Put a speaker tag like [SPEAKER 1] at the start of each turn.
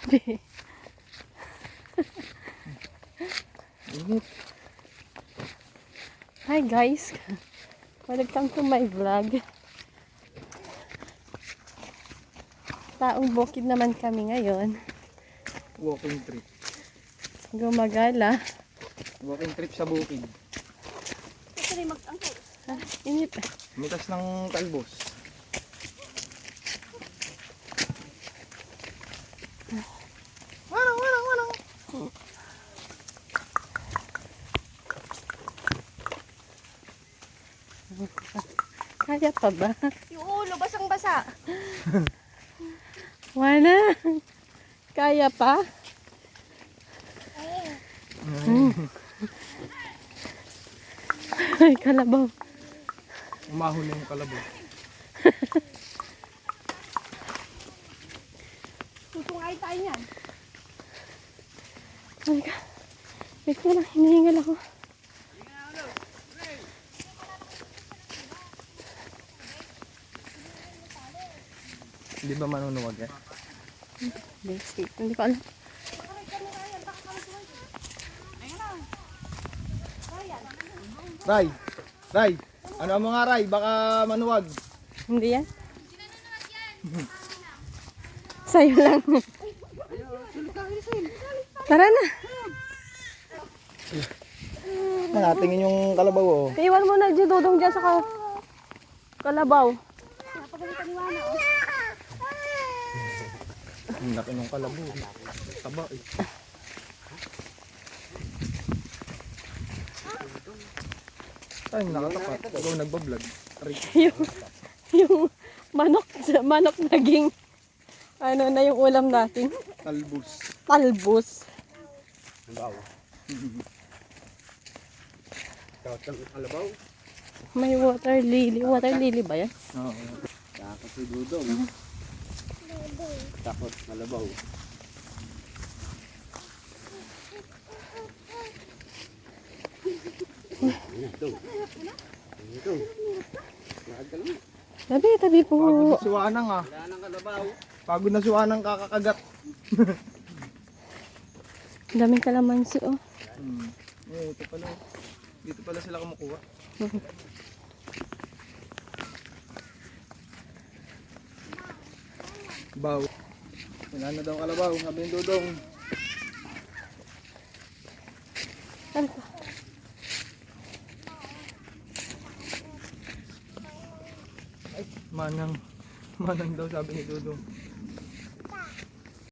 [SPEAKER 1] Init.
[SPEAKER 2] Hi guys, welcome to my vlog. Taong bukid naman kami ngayon.
[SPEAKER 1] Walking trip.
[SPEAKER 2] Gumagala.
[SPEAKER 1] Walking trip sa bukid.
[SPEAKER 2] Init.
[SPEAKER 1] Mitas ng talbos. Warang.
[SPEAKER 2] Kaya pa ba?
[SPEAKER 3] Yung ulo, basang-basa.
[SPEAKER 2] Wala. Kaya pa? Ay, kalabaw.
[SPEAKER 1] Umahon na yung kalabaw.
[SPEAKER 3] Tutungay tayo niyan.
[SPEAKER 2] Ay, wait ko lang, hinihingal ako.
[SPEAKER 1] Hindi ba manunuwag yan?
[SPEAKER 2] Basic, hindi ko alam.
[SPEAKER 1] Ray! Ano ang mga Ray? Baka manuwag.
[SPEAKER 2] Hindi yan? Sa'yo lang. Tara na.
[SPEAKER 1] Natingin yung kalabaw oh.
[SPEAKER 2] Iwan mo na dyan, dudong dyan sa kalabaw.
[SPEAKER 1] Ang laki ng kalabaw. Taba eh. Ay, nakatapat. Ikaw nagbablog.
[SPEAKER 2] yung manok naging ano na yung ulam natin.
[SPEAKER 1] Talbos.
[SPEAKER 2] Talbos.
[SPEAKER 1] Wow. Tawag ng kalabaw.
[SPEAKER 2] May water lily. Water lily ba yan?
[SPEAKER 1] Oo. Takot si Dudong. Takot kalabaw.
[SPEAKER 2] Tabi po.
[SPEAKER 1] Pagod na suwanang ah. Pagod na suwanang kakakagat.
[SPEAKER 2] Daming kalamansi oh.
[SPEAKER 1] Ito pala. Dito pala sila kumukuha. Baw. Wala na daw kalabaw. Sabi ng Dudong.
[SPEAKER 2] Ano ko?
[SPEAKER 1] Manang daw sabi ni Dudong.